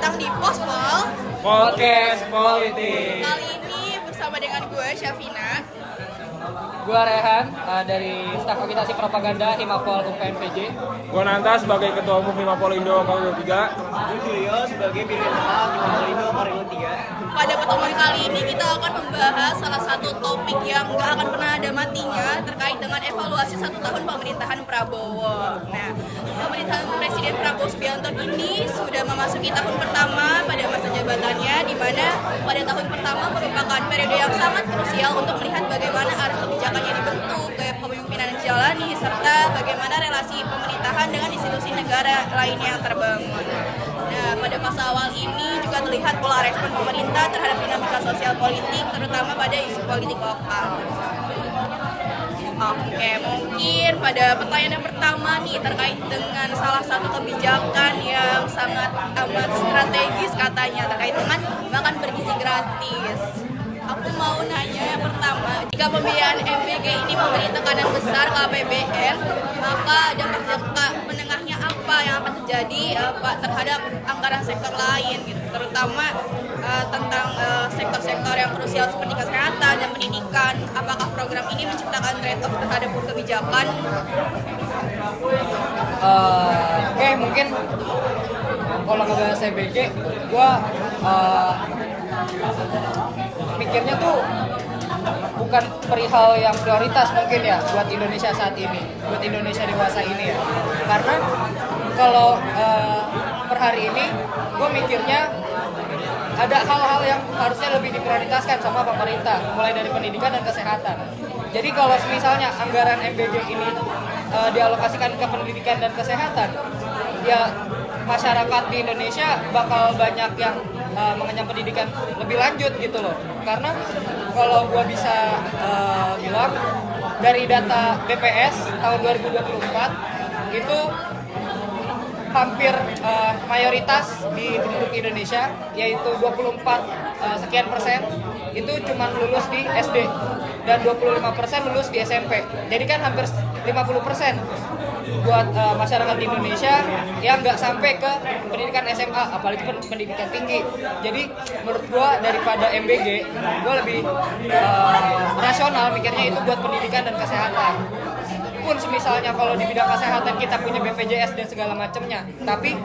datang di Pospol Podcast Politik. kali ini bersama dengan gue Syafina. Gua Rehan dari staf agitasi propaganda Himapol UPNVJ. Gua Nanta sebagai Ketua Umum Himapol Indo Korwil 3. Gue Julio sebagai Biro Internal Himapol Indo Korwil 3. Pada pertemuan kali ini kita akan membahas salah satu topik yang gak akan pernah ada matinya terkait dengan evaluasi 1 tahun pemerintahan Prabowo. Nah, pemerintahan Presiden Prabowo Subianto ini sudah memasuki tahun pertama pada masa jabatannya, di mana pada tahun pertama merupakan periode yang sangat krusial untuk melihat bagaimana arah kebijakan yang dibentuk, kepemimpinan yang dijalani, serta bagaimana relasi pemerintahan dengan institusi negara lainnya yang terbangun. Nah, pada fase awal ini juga terlihat pola respon pemerintah terhadap dinamika sosial politik, terutama pada isu politik lokal. Oke, mungkin pada pertanyaan yang pertama nih terkait dengan salah satu kebijakan yang sangat amat strategis katanya terkait dengan makan bergizi gratis. Aku mau nanya yang pertama, jika pembiayaan MBG ini memberi tekanan besar ke APBN, maka dampak jangka menengahnya apa yang akan terjadi terhadap anggaran sektor lain, gitu, terutama tentang sektor-sektor yang krusial seperti kesehatan dan pendidikan. Apakah program ini menciptakan trade-off terhadap kebijakan? Oke, mungkin kalau ngebahas MBG, gua mikirnya tuh bukan perihal yang prioritas mungkin ya buat Indonesia saat ini, buat Indonesia dewasa ini ya. Karena kalau per hari ini gue mikirnya ada hal-hal yang harusnya lebih diprioritaskan sama pemerintah, mulai dari pendidikan dan kesehatan. Jadi kalau misalnya anggaran MBG ini dialokasikan ke pendidikan dan kesehatan, ya masyarakat di Indonesia bakal banyak yang mengenyam pendidikan lebih lanjut gitu loh. Karena kalau gua bisa bilang dari data BPS tahun 2024 itu hampir mayoritas di penduduk Indonesia, yaitu 24 sekian persen itu cuma lulus di SD dan 25% lulus di SMP. Jadi kan hampir 50% buat masyarakat di Indonesia yang nggak sampai ke pendidikan SMA, apalagi pendidikan tinggi. Jadi menurut gua daripada MBG, gua lebih rasional mikirnya itu buat pendidikan dan kesehatan. Pun misalnya kalau di bidang kesehatan kita punya BPJS dan segala macamnya, tapi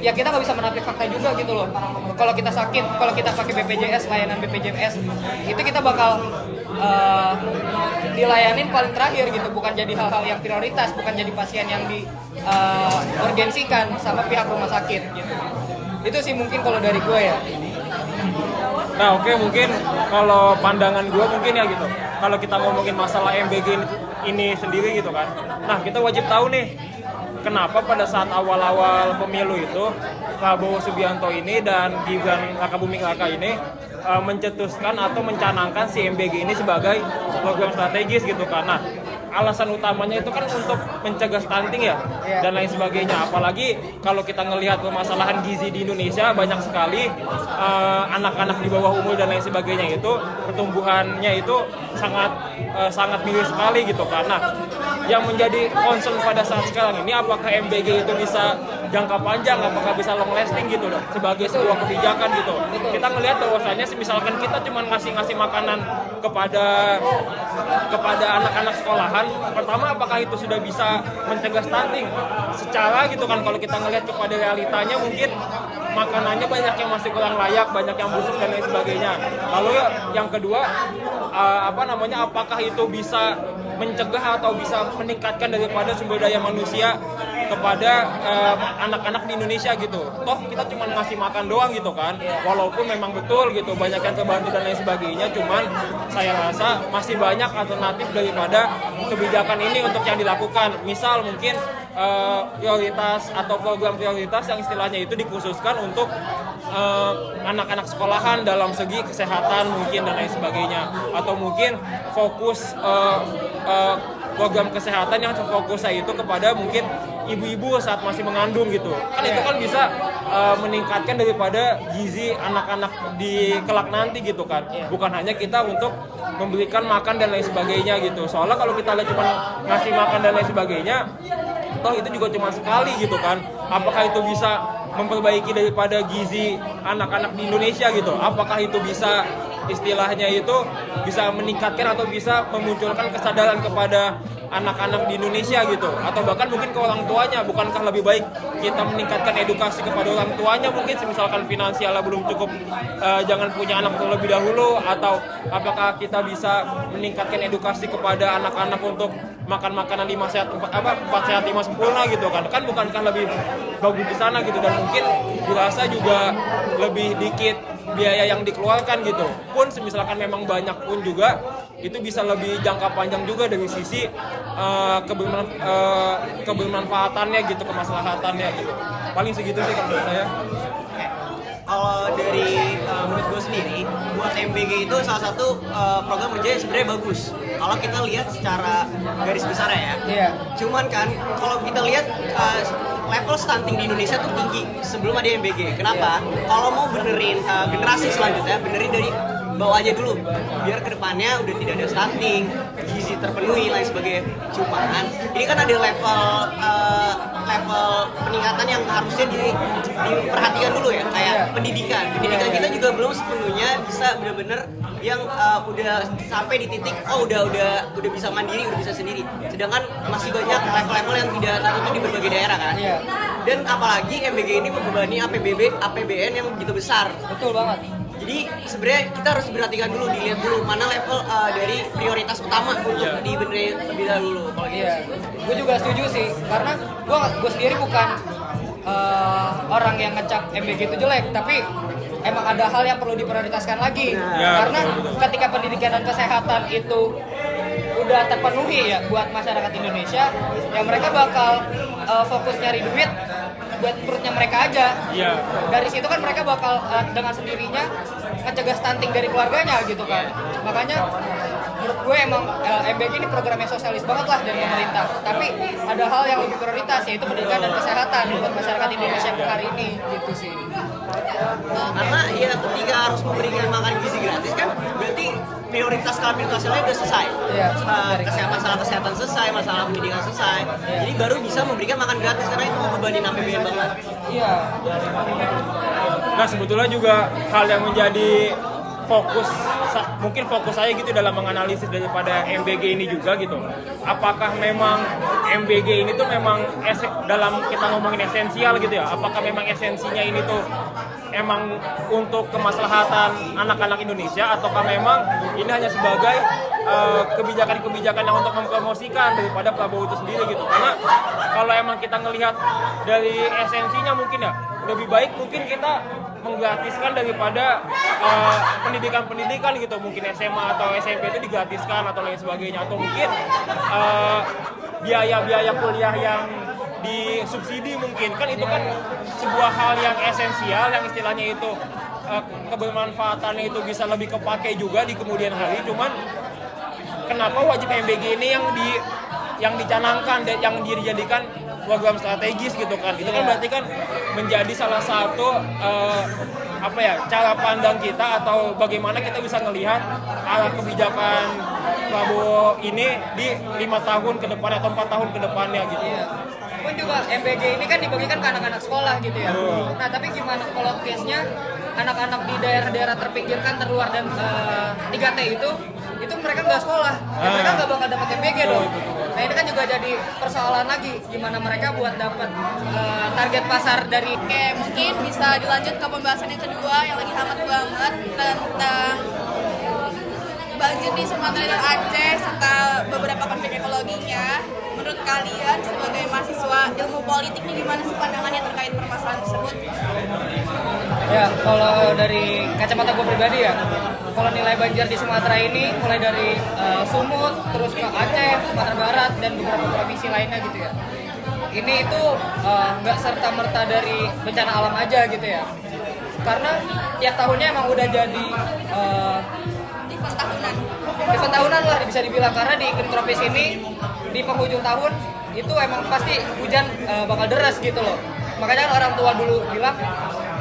ya kita nggak bisa menampik fakta juga gitu loh. Kalau kita sakit, kalau kita pakai BPJS, layanan BPJS itu kita bakal dilayanin paling terakhir gitu, bukan jadi hal-hal yang prioritas, bukan jadi pasien yang diurgensikan sama pihak rumah sakit gitu. Itu sih mungkin kalau dari gue ya. Nah, oke, mungkin kalau pandangan gue mungkin ya gitu. Kalau kita ngomongin masalah MBG ini sendiri gitu kan. Nah, kita wajib tahu nih kenapa pada saat awal-awal pemilu itu Prabowo Subianto ini dan Gibran Rakabuming Raka ini mencetuskan atau mencanangkan si MBG ini sebagai program strategis gitu kan. Nah, alasan utamanya itu kan untuk mencegah stunting ya dan lain sebagainya. Apalagi kalau kita ngelihat permasalahan gizi di Indonesia, banyak sekali anak-anak di bawah umur dan lain sebagainya itu pertumbuhannya itu sangat minim sekali gitu. Karena yang menjadi concern pada saat sekarang ini, apakah MBG itu bisa jangka panjang, apakah bisa long lasting gitu loh, sebagai sebuah kebijakan gitu. Kita ngelihat bahwasannya misalkan kita cuma ngasih makanan kepada anak-anak sekolahan, pertama apakah itu sudah bisa mencegah stunting secara gitu kan. Kalau kita ngelihat kepada realitanya, mungkin makanannya banyak yang masih kurang layak, banyak yang busuk dan lain sebagainya. Lalu yang kedua, apakah itu bisa mencegah atau bisa meningkatkan daripada sumber daya manusia kepada anak-anak di Indonesia gitu. Toh kita cuma ngasih makan doang gitu kan. Walaupun memang betul gitu banyak yang terbantu dan lain sebagainya, cuman saya rasa masih banyak alternatif daripada kebijakan ini untuk yang dilakukan. Misal mungkin prioritas atau program prioritas yang istilahnya itu dikhususkan untuk anak-anak sekolahan dalam segi kesehatan mungkin dan lain sebagainya, atau mungkin fokus program kesehatan yang fokusnya itu kepada mungkin ibu-ibu saat masih mengandung gitu kan. Itu kan bisa meningkatkan daripada gizi anak-anak di kelak nanti gitu kan. Bukan hanya kita untuk memberikan makan dan lain sebagainya gitu. Soalnya kalau kita lihat cuma ngasih makan dan lain sebagainya, toh itu juga cuma sekali gitu kan. Apakah itu bisa memperbaiki daripada gizi anak-anak di Indonesia gitu. Apakah itu bisa istilahnya itu bisa meningkatkan atau bisa memunculkan kesadaran kepada anak-anak di Indonesia gitu, atau bahkan mungkin ke orang tuanya? Bukankah lebih baik kita meningkatkan edukasi kepada orang tuanya, mungkin misalkan finansialnya belum cukup, jangan punya anak terlebih dahulu, atau apakah kita bisa meningkatkan edukasi kepada anak-anak untuk makan makanan 5 sehat 4 sehat 5 sempurna gitu kan bukankah lebih bagus di sana gitu, dan mungkin dirasa juga lebih dikit biaya yang dikeluarkan gitu, pun misalkan memang banyak pun juga itu bisa lebih jangka panjang juga dari sisi kebermanfaatannya gitu, kemaslahatannya gitu. Paling segitu sih kalau menurut saya. Kalau dari menurut gue sendiri, buat MBG itu salah satu program kerja yang sebenarnya bagus. Kalau kita lihat secara garis besar ya. Iya. Cuman kan kalau kita lihat level stunting di Indonesia tuh tinggi sebelum ada MBG. Kenapa? Kalau mau benerin generasi selanjutnya, benerin dari bawah aja dulu, biar kedepannya udah tidak ada stunting, gizi terpenuhi lain sebagainya. Cuman ini kan ada level peningkatan yang harusnya diperhatikan dulu ya, kayak pendidikan kita juga belum sepenuhnya bisa benar-benar yang udah sampai di titik udah bisa mandiri, udah bisa sendiri. Sedangkan masih banyak level-level yang tidak tertutup di berbagai daerah kan. Dan apalagi MBG ini membebani APBN yang begitu besar. Betul banget. Jadi sebenarnya kita harus diperhatikan dulu, dilihat dulu mana level dari prioritas utama untuk dibenerin lebih dahulu. Kalau gitu. Gue juga setuju sih, karena gue sendiri bukan orang yang ngecap MBG itu jelek, tapi emang ada hal yang perlu diprioritaskan lagi. Karena ketika pendidikan dan kesehatan itu udah terpenuhi ya buat masyarakat Indonesia, ya mereka bakal fokus nyari duit buat perutnya mereka aja. Dari situ kan mereka bakal dengan sendirinya ngecegah stunting dari keluarganya gitu kan. Makanya menurut gue emang MBG ini program yang sosialis banget lah dari pemerintah. Tapi ada hal yang lebih prioritas, yaitu pendidikan dan kesehatan buat masyarakat Indonesia hari ini gitu sih. Karena ya ketika harus memberikan makan gizi gratis kan berarti prioritas nasionalnya udah selesai. Masalah kesehatan selesai, masalah pendidikan selesai. Jadi baru bisa memberikan makan gratis, karena itu membebanin APBN banget. Nah sebetulnya juga hal yang menjadi mungkin fokus saya gitu dalam menganalisis daripada MBG ini juga gitu. Apakah memang MBG ini tuh memang dalam kita ngomongin esensial gitu ya? Apakah memang esensinya ini tuh emang untuk kemaslahatan anak-anak Indonesia, ataukah memang ini hanya sebagai kebijakan-kebijakan yang untuk mempromosikan daripada Prabowo itu sendiri gitu? Karena kalau emang kita ngelihat dari esensinya mungkin ya lebih baik mungkin kita menggratiskan daripada pendidikan gitu, mungkin SMA atau SMP itu digratiskan atau lain sebagainya, atau mungkin biaya-biaya kuliah yang disubsidi mungkin, kan itu kan sebuah hal yang esensial yang istilahnya itu kebermanfaatannya itu bisa lebih kepake juga di kemudian hari. Cuman kenapa wajib MBG ini yang dicanangkan dan yang dijadikan program strategis gitu kan? Itu kan berarti kan menjadi salah satu cara pandang kita, atau bagaimana kita bisa melihat arah kebijakan Prabowo ini di 5 tahun ke depan atau 4 tahun ke depannya gitu. Pun juga MBG ini kan dibagikan ke anak-anak sekolah gitu ya. Nah tapi gimana kalau case-nya anak-anak di daerah-daerah terpinggirkan, terluar dan 3T itu mereka nggak sekolah, mereka nggak bakal dapat MBG dong. Nah ini kan juga jadi persoalan lagi, gimana mereka buat dapat target pasar dari. Oke, mungkin bisa dilanjut ke pembahasan yang kedua yang lagi hangat banget tentang banjir di Sumatera dan Aceh serta beberapa konflik ekologinya. Menurut kalian sebagai mahasiswa ilmu politik ini gimana sih pandangannya terkait permasalahan tersebut? Ya, kalau dari kacamata gue pribadi ya, kalau nilai banjir di Sumatera ini mulai dari Sumut, terus ke Aceh, Sumatera Barat, dan beberapa provinsi lainnya gitu ya. Ini itu nggak serta-merta dari bencana alam aja gitu ya. Karena tiap tahunnya emang udah jadi event tahunan lah bisa dibilang, karena di iklim tropis ini di penghujung tahun itu emang pasti hujan bakal deras gitu loh. Makanya kan orang tua dulu bilang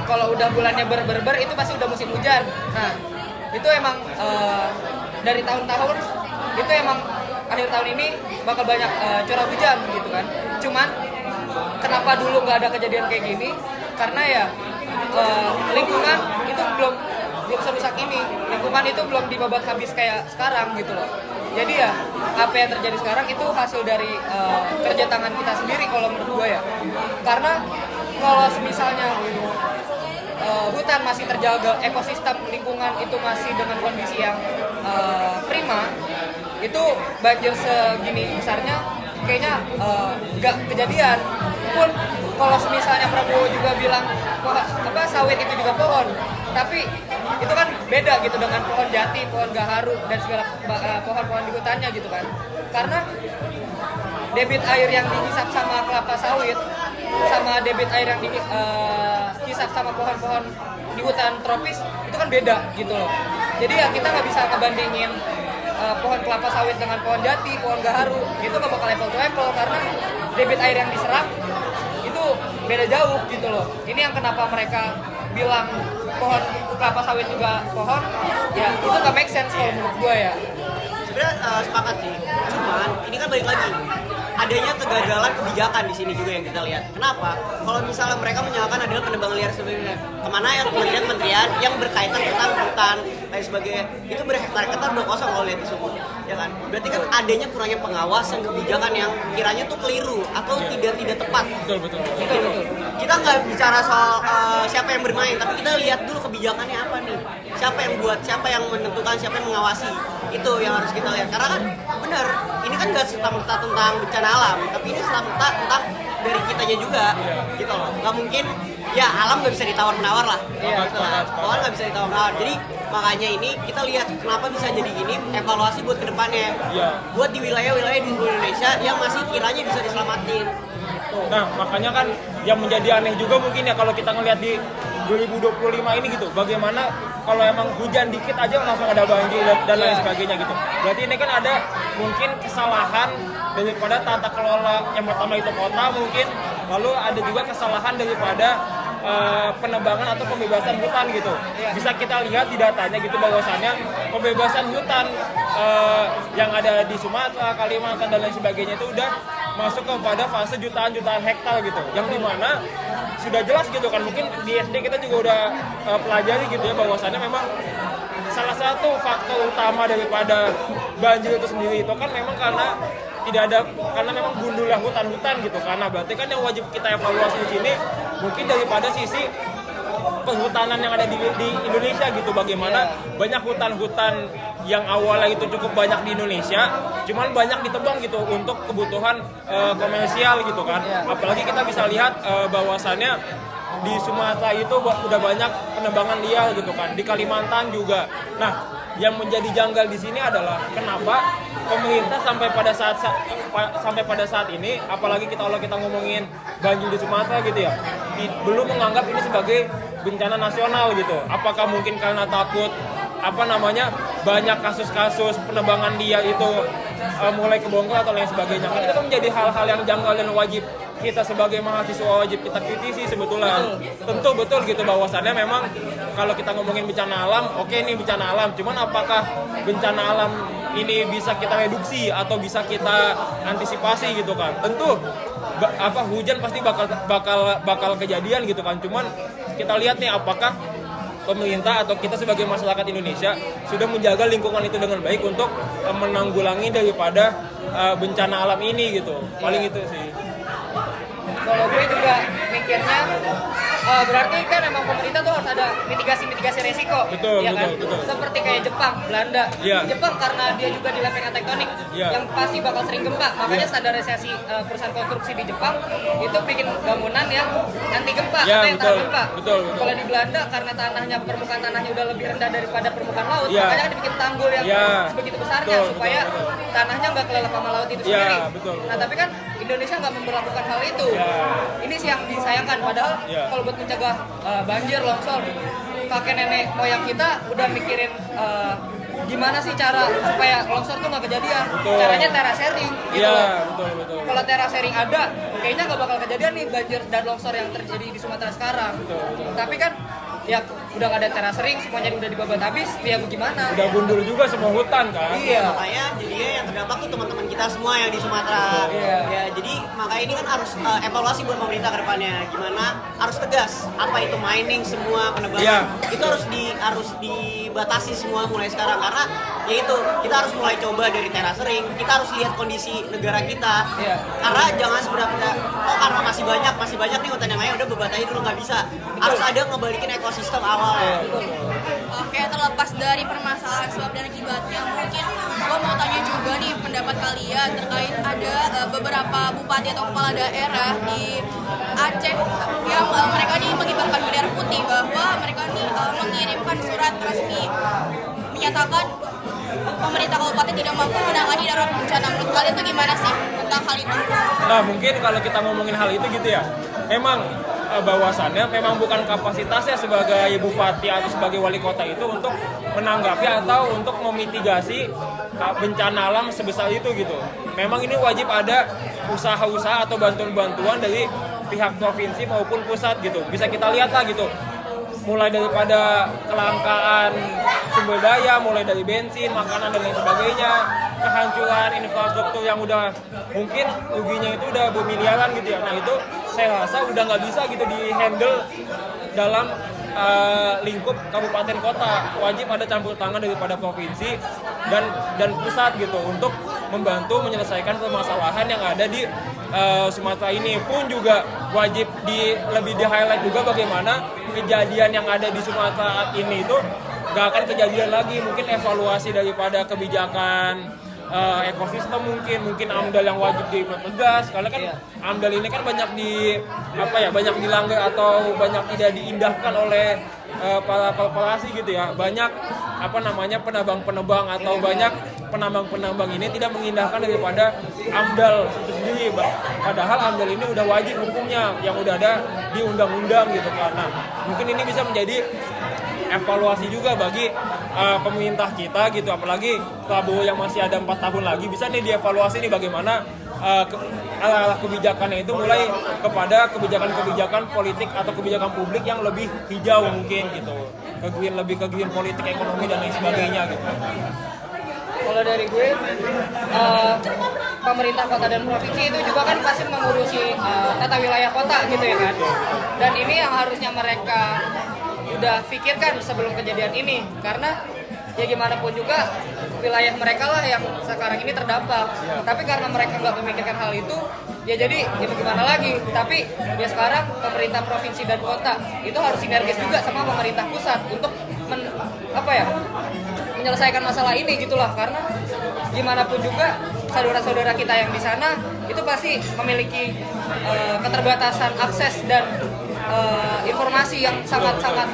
kalau udah bulannya ber itu pasti udah musim hujan. Nah itu emang dari tahun-tahun itu emang akhir tahun ini bakal banyak curah hujan gitu kan. Cuman kenapa dulu nggak ada kejadian kayak gini? karena ya lingkungan itu belum serusak ini, lingkungan itu belum dibabat habis kayak sekarang gitu loh. Jadi ya apa yang terjadi sekarang itu hasil dari kerja tangan kita sendiri kalau menurut gue ya. Karena kalau misalnya hutan masih terjaga, ekosistem lingkungan itu masih dengan kondisi yang prima, itu banjir segini besarnya kayaknya nggak kejadian. Pun kalau misalnya Prabowo juga bilang sawit itu juga pohon, tapi itu kan beda gitu dengan pohon jati, pohon gaharu dan segala pohon-pohon di hutannya gitu kan. Karena debit air yang dihisap sama kelapa sawit sama debit air yang dihisap sama pohon-pohon di hutan tropis itu kan beda gitu loh. Jadi ya kita nggak bisa ngebandingin pohon kelapa sawit dengan pohon jati, pohon gaharu, itu nggak bakal apple to apple karena debit air yang diserap itu beda jauh gitu loh. Ini yang kenapa mereka bilang pohon kelapa sawit juga pohon, ya itu nggak make sense kalau menurut gue ya. Sebenarnya sepakat sih, cuman ini kan balik lagi adanya kegagalan kebijakan di sini juga yang kita lihat. Kenapa? Kalau misalnya mereka menyalahkan adalah penebangan liar sebenarnya, kemana yang kementerian-kementerian yang berkaitan tentang hutan lain sebagainya itu berhektar-hektar udah kosong kalau lihat di Sumut, ya kan? Berarti kan adanya kurangnya pengawasan kebijakan yang kiranya tuh keliru atau tidak tepat. Betul. Kita nggak bicara soal siapa yang bermain, tapi kita lihat dulu kebijakannya apa nih. Siapa yang buat, siapa yang menentukan, siapa yang mengawasi. Itu yang harus kita lihat. Karena kan benar, ini kan nggak serta-merta tentang bencana alam, tapi ini serta-merta tentang dari kitanya juga, gitu loh. Nggak mungkin, ya alam nggak bisa ditawar-menawar lah. Pohon nggak bisa ditawar-menawar. Jadi makanya ini kita lihat kenapa bisa jadi gini, evaluasi buat kedepannya. Buat di wilayah-wilayah di seluruh Indonesia yang masih kiranya bisa diselamatin. Nah, makanya kan yang menjadi aneh juga mungkin ya kalau kita ngelihat di 2025 ini gitu, bagaimana kalau emang hujan dikit aja langsung ada banjir dan lain sebagainya gitu. Berarti ini kan ada mungkin kesalahan daripada tata kelola yang pertama itu kota mungkin, lalu ada juga kesalahan daripada penebangan atau pembebasan hutan gitu. Bisa kita lihat di datanya gitu bahwasannya pembebasan hutan yang ada di Sumatera, Kalimantan dan lain sebagainya itu udah masuk kepada fase jutaan hektar gitu, yang dimana sudah jelas gitu kan, mungkin di SD kita juga udah pelajari gitu ya bahwasannya memang salah satu faktor utama daripada banjir itu sendiri itu kan memang karena memang gundulnya hutan-hutan gitu. Karena berarti kan yang wajib kita evaluasi di sini mungkin daripada sisi perhutanan yang ada di Indonesia gitu, bagaimana banyak hutan-hutan yang awalnya itu cukup banyak di Indonesia cuman banyak ditebang gitu untuk kebutuhan komersial gitu kan. Apalagi kita bisa lihat bahwasannya di Sumatera itu udah banyak penebangan liar gitu kan, di Kalimantan juga. Nah, yang menjadi janggal di sini adalah kenapa pemerintah sampai pada saat ini, apalagi kalau kita ngomongin banjir di Sumatera gitu ya, belum menganggap ini sebagai bencana nasional gitu. Apakah mungkin karena takut banyak kasus-kasus penebangan liar itu mulai kebongkar atau lain sebagainya. Kan itu kan menjadi hal-hal yang janggal dan wajib kita sebagai mahasiswa wajib kita kritisi sebetulnya. Tentu betul gitu bahwasannya memang kalau kita ngomongin bencana alam, oke ini bencana alam, cuman apakah bencana alam ini bisa kita reduksi atau bisa kita antisipasi gitu kan? Tentu hujan pasti bakal kejadian gitu kan. Cuman kita lihat nih apakah pemerintah atau kita sebagai masyarakat Indonesia sudah menjaga lingkungan itu dengan baik untuk menanggulangi daripada bencana alam ini gitu. Paling itu sih. Kalau gue juga mikirnya berarti kan emang pemerintah tuh harus ada mitigasi resiko. Betul. Seperti kayak Jepang, Belanda. Jepang karena dia juga di lempengan tektonik yang pasti bakal sering gempa. Makanya standarisasi perusahaan konstruksi di Jepang itu bikin bangunan yang anti gempa atau yang tahan gempa. Kalau di Belanda karena permukaan tanahnya udah lebih rendah daripada permukaan laut, makanya kan dibikin tanggul yang sebegitu besarnya supaya tanahnya nggak kelelep sama laut itu sendiri. Nah, tapi kan Indonesia nggak memperlakukan hal itu. Ini sih yang disayangkan. Padahal kalau buat mencegah banjir, longsor, kakek nenek moyang kita udah mikirin gimana sih cara supaya longsor tuh nggak kejadian. Caranya terasering gitu loh. Kalau terasering ada, kayaknya nggak bakal kejadian nih banjir dan longsor yang terjadi di Sumatera sekarang. Tapi kan ya udah nggak ada terasering, semuanya udah dibabat habis, ya gimana? Udah gundul juga semua hutan kan. Iya. Makanya jadinya yang terdampak tuh teman-teman kita semua yang di Sumatera. Iya. Ya, jadi makanya ini kan harus evaluasi buat pemerintah ke depannya. Gimana harus tegas. Apa itu mining semua penebangan. Iya. Itu harus dibatasi semua mulai sekarang karena ya itu kita harus mulai coba dari terasering. Kita harus lihat kondisi negara kita. Iya. Karena jangan sebenarnya karena masih banyak nih hutan yang lain udah bebat aja dulu nggak bisa. Harus ada ngebalikin ekosistem awalnya. Oke, terlepas dari permasalahan sebab dan akibatnya, mungkin gue mau tanya juga nih pendapat kalian terkait ada beberapa bupati atau kepala daerah di Aceh yang mereka nih mengibarkan bendera putih bahwa mereka nih mengirimkan surat resmi menyatakan pemerintah kabupaten tidak mampu menangani darurat bencana. Menurut kalian tuh gimana sih tentang hal itu? Nah mungkin kalau kita ngomongin hal itu gitu ya, memang bahwasannya memang bukan kapasitasnya sebagai bupati atau sebagai wali kota itu untuk menanggapi atau untuk memitigasi bencana alam sebesar itu gitu. Memang ini wajib ada usaha-usaha atau bantuan-bantuan dari pihak provinsi maupun pusat gitu. Bisa kita lihat lah gitu. Mulai daripada kelangkaan sumber daya, mulai dari bensin, makanan dan lain sebagainya, kehancuran infrastruktur yang udah mungkin ruginya itu udah bermiliaran gitu ya. Nah itu saya rasa udah nggak bisa gitu di handle dalam lingkup kabupaten kota. Wajib ada campur tangan daripada provinsi dan pusat gitu untuk membantu menyelesaikan permasalahan yang ada di Sumatera ini. Pun juga wajib lebih di highlight juga bagaimana kejadian yang ada di Sumatera ini itu gak akan kejadian lagi. Mungkin evaluasi daripada kebijakan ekosistem, mungkin AMDAL yang wajib dipertegas karena kan AMDAL ini kan banyak banyak dilanggar atau banyak tidak diindahkan oleh para korporasi gitu ya. Banyak penambang-penambang atau banyak penambang-penambang ini tidak mengindahkan daripada AMDAL itu sendiri. Padahal AMDAL ini udah wajib hukumnya yang udah ada di undang-undang gitu kan. Nah, mungkin ini bisa menjadi evaluasi juga bagi pemerintah kita gitu, apalagi Prabowo yang masih ada 4 tahun lagi bisa nih dievaluasi nih bagaimana arah kebijakannya itu mulai kepada kebijakan-kebijakan politik atau kebijakan publik yang lebih hijau mungkin gitu, lebih ke green politik, ekonomi dan lain sebagainya gitu. Kalau dari gue, pemerintah kota dan provinsi itu juga kan pasti mengurusi tata wilayah kota gitu ya kan. Dan ini yang harusnya mereka udah pikirkan sebelum kejadian ini, karena ya gimana pun juga wilayah mereka lah yang sekarang ini terdampak. Tapi karena mereka nggak memikirkan hal itu, ya jadi ya gimana lagi. Tapi ya sekarang pemerintah provinsi dan kota itu harus sinergis juga sama pemerintah pusat untuk menyelesaikan masalah ini gitulah. Karena gimana pun juga saudara-saudara kita yang di sana itu pasti memiliki keterbatasan akses dan informasi yang sangat-sangat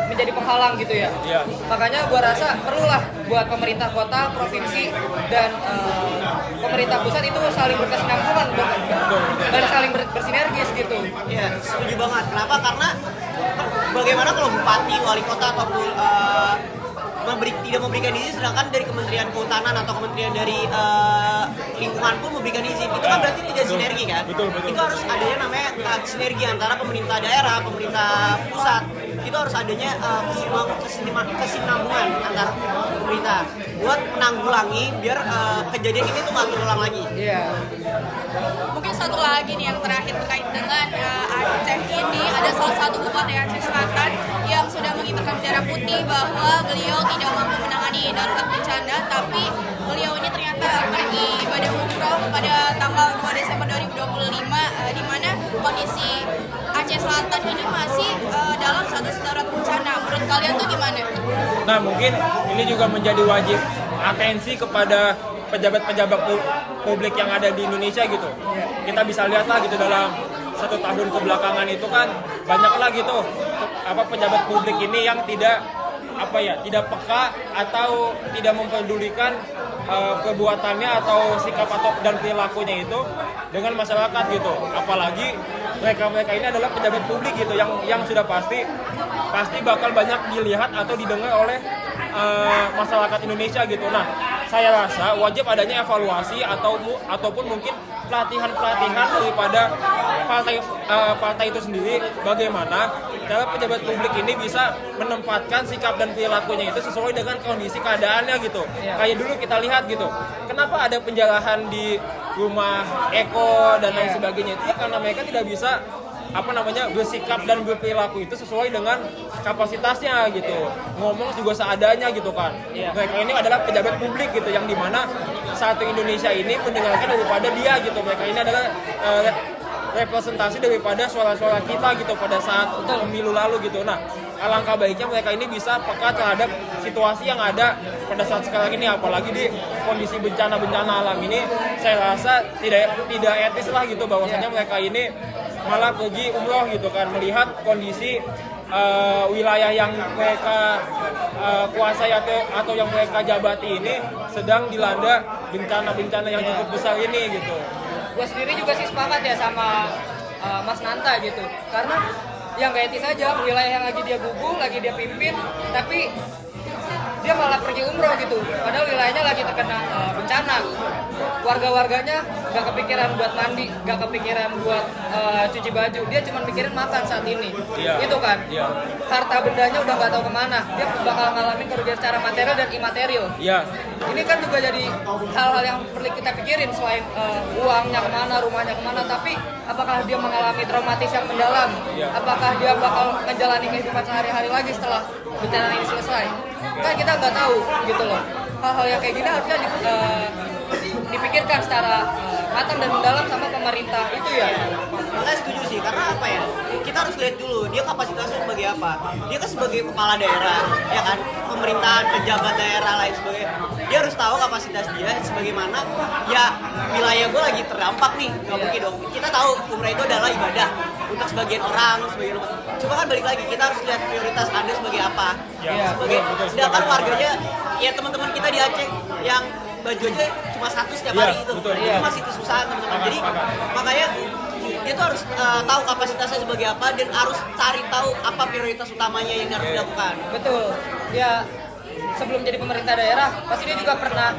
menjadi penghalang gitu ya. Yeah. Makanya gua rasa perlulah buat pemerintah kota, provinsi dan pemerintah pusat itu saling berkesinambungan dan saling bersinergis gitu. Iya, setuju banget. Kenapa? Karena bagaimana kalau bupati, wali kota ataupun tidak memberikan izin, sedangkan dari Kementerian Kehutanan atau Kementerian dari lingkungan pun memberikan izin, itu kan berarti tidak sinergi kan? Betul. Itu harus adanya namanya sinergi antara pemerintah daerah, pemerintah pusat. Itu harus adanya kesinambungan antar pemerintah buat menanggulangi biar kejadian ini tuh nggak terulang lagi. Iya. Mungkin satu lagi nih yang terakhir terkait dengan Aceh ini, ada salah satu bupati Aceh Selatan yang sudah mengibarkan bendera putih bahwa beliau tidak mampu menangani darurat bencana, tapi beliau ini ternyata pergi ibadah umroh pada tanggal 2 Desember 2025 di mana kondisi Aceh Selatan ini masih dalam status darurat bencana. Menurut kalian tuh gimana? Nah mungkin ini juga menjadi wajib atensi kepada pejabat-pejabat publik yang ada di Indonesia gitu. Kita bisa lihat lah gitu dalam 1 tahun kebelakangan itu kan banyaklah gitu pejabat publik ini yang tidak peka atau tidak mempedulikan perbuatannya atau sikap dan perilakunya itu dengan masyarakat gitu. Apalagi mereka ini adalah pejabat publik gitu yang sudah pasti bakal banyak dilihat atau didengar oleh masyarakat Indonesia gitu. Nah, saya rasa wajib adanya evaluasi ataupun mungkin pelatihan daripada partai itu sendiri, bagaimana cara pejabat publik ini bisa menempatkan sikap dan perilakunya itu sesuai dengan kondisi keadaannya gitu. Kayak dulu kita lihat gitu, kenapa ada penjarahan di rumah Eko dan lain sebagainya, itu ya karena mereka tidak bisa bersikap dan berperilaku itu sesuai dengan kapasitasnya gitu, ngomong juga seadanya gitu kan. Mereka ini adalah pejabat publik gitu, yang dimana satu Indonesia ini mendengarkan daripada dia gitu. Mereka ini adalah representasi daripada suara-suara kita gitu pada saat pemilu lalu gitu. Nah, alangkah baiknya mereka ini bisa peka terhadap situasi yang ada pada saat sekarang ini, apalagi di kondisi bencana alam ini. Saya rasa tidak etis lah gitu bahwasanya mereka ini malah pergi umroh gitu kan, melihat kondisi wilayah yang mereka kuasai atau yang mereka jabati ini sedang dilanda bencana-bencana yang cukup besar ini gitu. Gue sendiri juga sih sepakat ya sama Mas Nanta gitu, karena yang gak etis aja wilayah yang lagi dia gubung, lagi dia pimpin, tapi dia malah pergi umroh gitu, padahal wilayahnya lagi terkena bencana. Warga-warganya gak kepikiran buat mandi, gak kepikiran buat cuci baju, dia cuma mikirin makan saat ini. Itu kan, harta bendanya udah gak tahu kemana, dia bakal ngalamin kerugian secara material dan imaterial. Ini kan juga jadi hal-hal yang perlu kita pikirin, selain uangnya kemana, rumahnya kemana, tapi apakah dia mengalami traumatis yang mendalam, apakah dia bakal menjalani kehidupan sehari-hari lagi setelah bencana ini selesai. Kan kita nggak tahu gitu loh. Hal-hal yang kayak gini harusnya dipikirkan secara matang dan mendalam sama pemerintah itu ya. Makanya setuju sih, karena apa ya, kita harus lihat dulu dia kapasitasnya sebagai apa. Dia kan sebagai kepala daerah, ya kan, pemerintahan, pejabat daerah lain sebagainya. Dia harus tahu kapasitas dia sebagaimana. Ya wilayah gue lagi terdampak nih, nggak mungkin dong. Kita tahu umrah itu adalah ibadah untuk sebagian orang, sebagian orang. Cuma kan balik lagi, kita harus lihat prioritas Anda sebagai apa. Sedangkan warganya, ya teman-teman kita di Aceh yang baju aja cuma satu setiap hari itu masih kesusahan teman-teman. Jadi makanya dia tuh harus tahu kapasitasnya sebagai apa dan harus cari tahu apa prioritas utamanya yang harus dilakukan. Betul. Ya sebelum jadi pemerintah daerah pasti dia juga pernah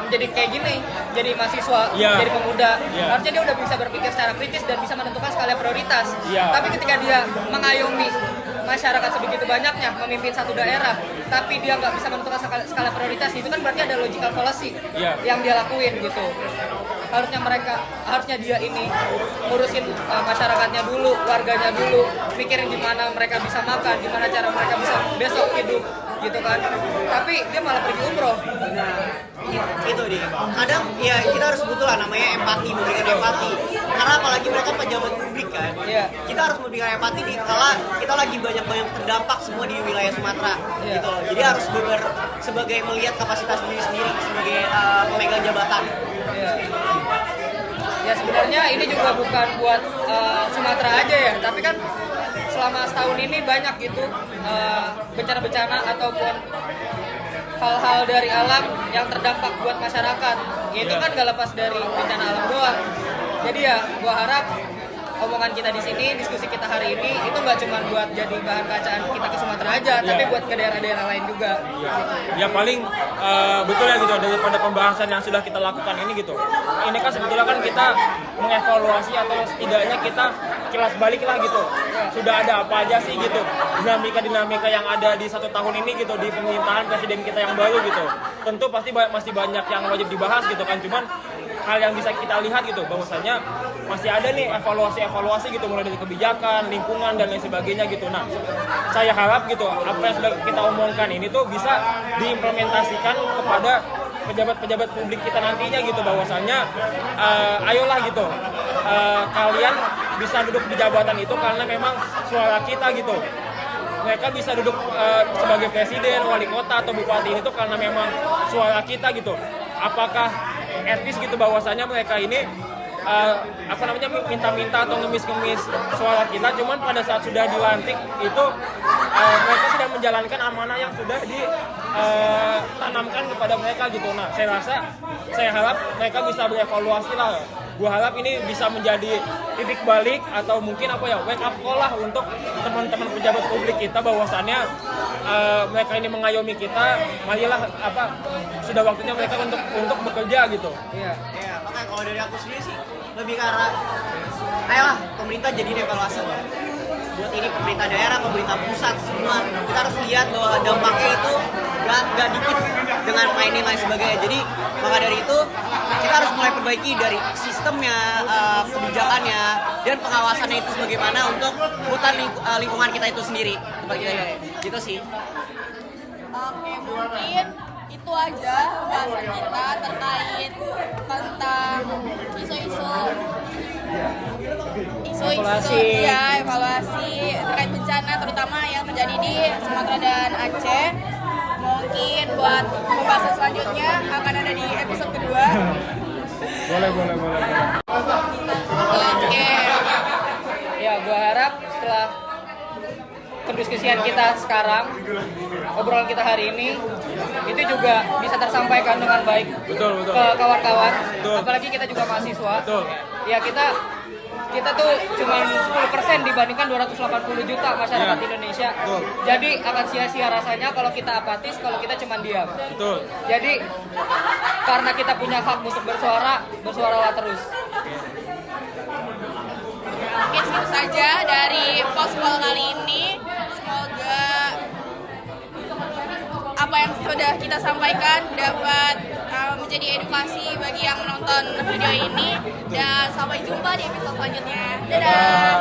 menjadi kayak gini, jadi mahasiswa, jadi pemuda. Harusnya dia udah bisa berpikir secara kritis dan bisa menentukan skala prioritas. Tapi ketika dia mengayomi masyarakat sebegitu banyaknya memimpin satu daerah, tapi dia nggak bisa menentukan skala prioritas, itu kan berarti ada logical fallacy yang dia lakuin gitu. Harusnya dia ini ngurusin masyarakatnya dulu, warganya dulu, mikirin gimana mereka bisa makan, gimana cara mereka bisa besok hidup gitu kan. Tapi dia malah pergi umroh. Itu dia. Kadang ya kita harus butuh lah namanya empati, memberikan empati. Karena apalagi mereka pejabat publik kan. Kita harus memberikan empati di kala kita lagi banyak terdampak semua di wilayah Sumatera gitu. Jadi harus sebagai melihat kapasitas diri sendiri sebagai pemegang jabatan. Ya sebenarnya ini juga bukan buat Sumatera aja ya, tapi kan selama setahun ini banyak gitu bencana-bencana ataupun hal-hal dari alam yang terdampak buat masyarakat. Itu kan gak lepas dari bencana alam doang. Jadi ya gua harap omongan kita di sini, diskusi kita hari ini itu nggak cuma buat jadi bahan bacaan kita ke Sumatera aja, tapi buat ke daerah-daerah lain juga. Ya paling betul ya gitu, daripada pembahasan yang sudah kita lakukan ini gitu. Ini kan sebetulnya kan kita mengevaluasi atau setidaknya kita kilas balik lah gitu. Sudah ada apa aja sih gitu, dinamika yang ada di 1 tahun ini gitu di pemerintahan presiden kita yang baru gitu. Tentu pasti masih banyak yang wajib dibahas gitu kan, cuman hal yang bisa kita lihat gitu bahwasanya masih ada nih evaluasi gitu, mulai dari kebijakan, lingkungan dan lain sebagainya gitu. Nah, saya harap gitu apa yang sudah kita omongkan ini tuh bisa diimplementasikan kepada pejabat-pejabat publik kita nantinya gitu, bahwasanya ayolah gitu kalian bisa duduk di jabatan itu karena memang suara kita gitu. Mereka bisa duduk sebagai presiden, wali kota atau bupati ini tuh karena memang suara kita gitu. Apakah etis gitu bahwasanya mereka ini minta-minta atau ngemis-ngemis suara kita, cuman pada saat sudah dilantik itu mereka sudah menjalankan amanah yang sudah ditanamkan kepada mereka gitu. Nah, saya harap mereka bisa berevaluasi lah Gua harap ini bisa menjadi titik balik atau mungkin apa ya, wake up call lah untuk teman-teman pejabat publik kita, bahwasannya mereka ini mengayomi kita, marilah sudah waktunya mereka untuk bekerja gitu. Iya. Ya, makanya kalau dari aku sendiri sih lebih ke arah ayolah pemerintah jadi evaluasi buat ini, pemerintah daerah, pemerintah pusat, semua kita harus lihat bahwa dampaknya itu gak dikit dengan main dan lain sebagainya. Jadi maka dari itu kita harus mulai perbaiki dari sistemnya, kebijakannya, dan pengawasannya itu bagaimana untuk hutan lingkungan kita itu sendiri. Gitu sih. Oke, mungkin itu aja pembahasan kita terkait tentang isu-isu evaluasi terkait bencana terutama yang terjadi di Sumatera dan Aceh. Mungkin buat pembahasan selanjutnya akan ada di episode kedua. Boleh. Oke. Ya, gua harap setelah pendiskusian kita sekarang, obrolan kita hari ini itu juga bisa tersampaikan dengan baik Betul. ke kawan-kawan. Betul. Apalagi kita juga mahasiswa. Betul. Ya kita tuh cuma 10% dibandingkan 280 juta masyarakat Ya. Indonesia. Betul. Jadi akan sia-sia rasanya kalau kita apatis, kalau kita cuma diam. Betul. Jadi karena kita punya hak untuk bersuaralah terus. Mungkin segitu saja dari pospol kali ini. Semoga apa yang sudah kita sampaikan dapat menjadi edukasi bagi yang menonton video ini, dan sampai jumpa di episode selanjutnya. Dadah.